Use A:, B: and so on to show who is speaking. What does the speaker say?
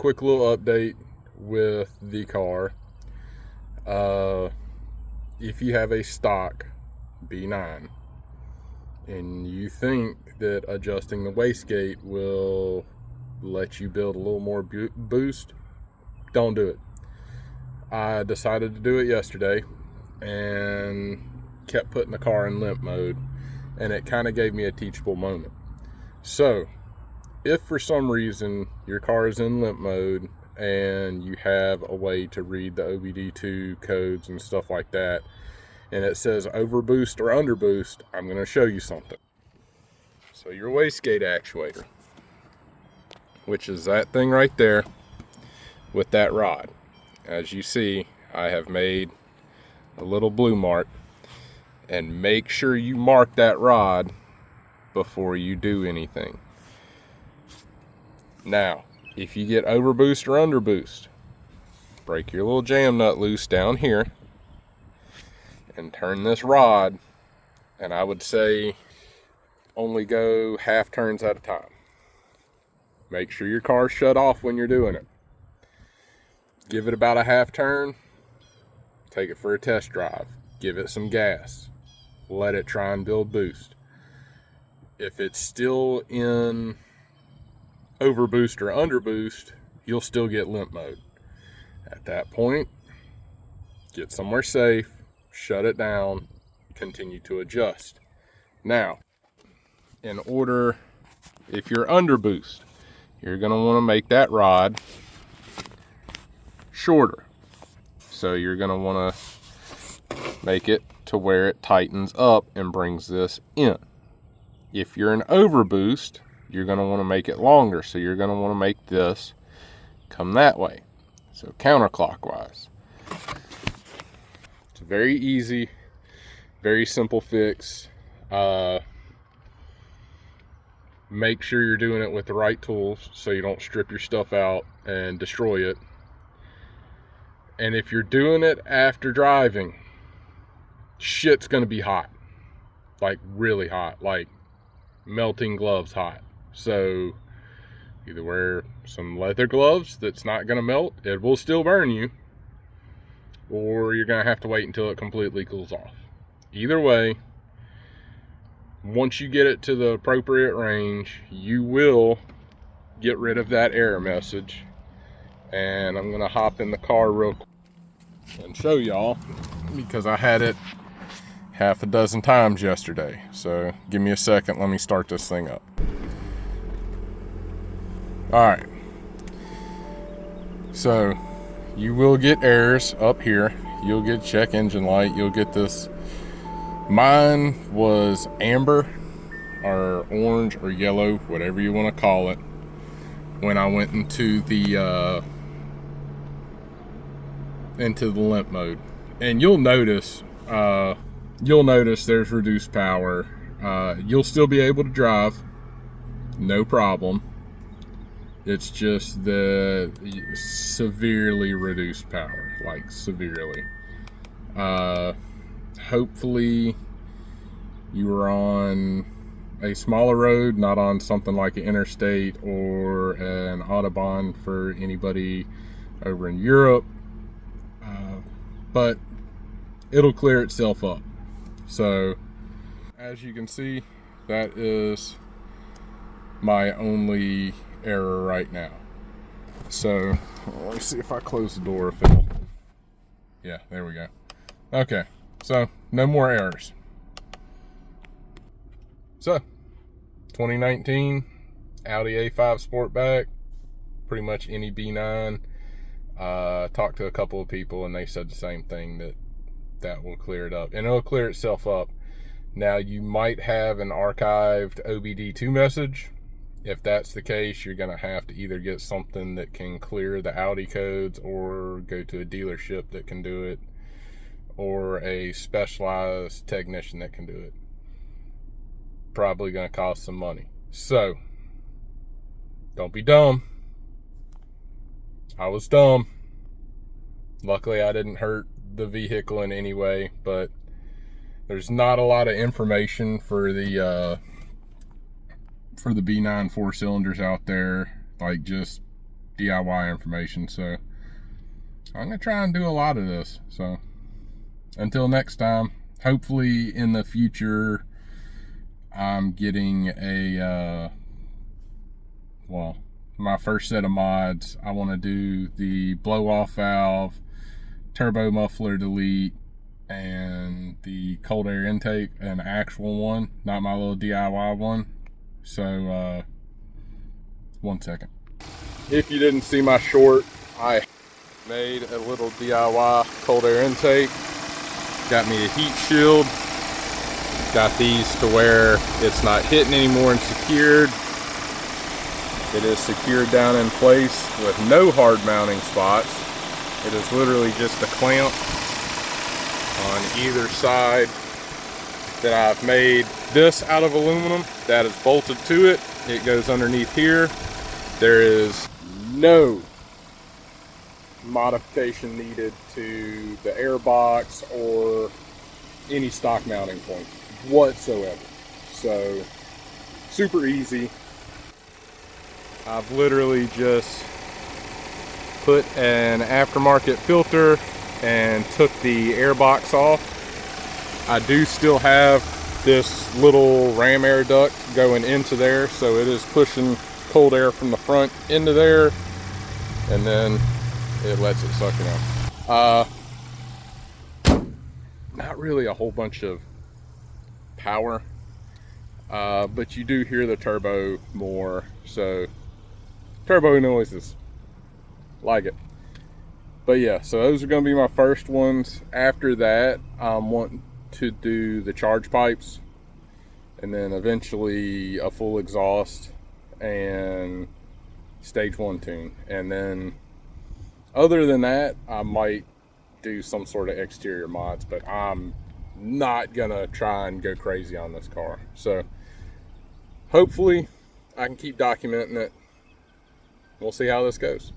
A: quick little update with the car. If you have a stock B9 and you think that adjusting the wastegate will let you build a little more boost, don't do it. I decided to do it yesterday and kept putting the car in limp mode, and it kind of gave me a teachable moment. So if for some reason your car is in limp mode and you have a way to read the OBD2 codes and stuff like that, and it says overboost or underboost, I'm going to show you something. So your wastegate actuator, which is that thing right there with that rod. As you see, I have made a little blue mark, and make sure you mark that rod before you do anything. Now, if you get overboost or underboost, break your little jam nut loose down here and turn this rod, and I would say only go half turns at a time. Make sure your car's shut off when you're doing it. Give it about a half turn, take it for a test drive, give it some gas, let it try and build boost. If it's still in overboost or underboost, you'll still get limp mode. At that point, get somewhere safe, shut it down, continue to adjust. Now, in order, if you're underboost, you're going to want to make that rod shorter. So you're going to want to make it to where it tightens up and brings this in. If you're an overboost, you're going to want to make it longer. So you're going to want to make this come that way. So counterclockwise. It's a very easy, very simple fix. Make sure you're doing it with the right tools so you don't strip your stuff out and destroy it. And if you're doing it after driving, shit's gonna be hot. Like really hot, like melting gloves hot. So either wear some leather gloves that's not gonna melt, it will still burn you, or you're gonna have to wait until it completely cools off. Either way, once you get it to the appropriate range, you will get rid of that error message. And I'm gonna hop in the car real quick and show y'all, because I had it half a dozen times yesterday. So give me a second, let me start this thing up. Alright, so you will get errors up here. You'll get check engine light, you'll get this. Mine was amber or orange or yellow, whatever you want to call it, when I went into the limp mode. And you'll notice there's reduced power. You'll still be able to drive, no problem. It's just the severely reduced power, like severely. Hopefully you were on a smaller road, not on something like an interstate or an autobahn for anybody over in Europe. But it'll clear itself up. So as you can see, that is my only error right now. So let's see if I close the door, if it'll, yeah, there we go. Okay, so no more errors. So 2019 Audi A5 Sportback, pretty much any B9. Talked to a couple of people and they said the same thing, that will clear it up, and it'll clear itself up. Now you might have an archived OBD2 message. If that's the case, you're gonna have to either get something that can clear the Audi codes, or go to a dealership that can do it, or a specialized technician that can do it. Probably gonna cost some money. So don't be dumb. I was dumb. Luckily I didn't hurt the vehicle in any way, but there's not a lot of information for the B9 4 cylinders out there. Like, just DIY information. So I'm gonna try and do a lot of this. So until next time, hopefully in the future I'm getting a well, my first set of mods. I want to do the blow off valve, turbo muffler delete, and the cold air intake, an actual one, not my little DIY one. So 1 second. If you didn't see my short, I made a little DIY cold air intake. Got me a heat shield. Got these to where it's not hitting anymore and secured. It is secured down in place with no hard mounting spots. It is literally just a clamp on either side that I've made this out of aluminum. That is bolted to it. It goes underneath here. There is no modification needed to the air box or any stock mounting points whatsoever. So super easy. I've literally just put an aftermarket filter and took the air box off. I do still have this little ram air duct going into there, so it is pushing cold air from the front into there, and then it lets it suck it out. Not really a whole bunch of power, but you do hear the turbo more, so turbo noises, like it. But yeah, so those are going to be my first ones. After that, I'm wanting to do the charge pipes, and then eventually a full exhaust and stage 1 tune. And then other than that, I might do some sort of exterior mods, but I'm not gonna try and go crazy on this car. So hopefully I can keep documenting it. We'll see how this goes.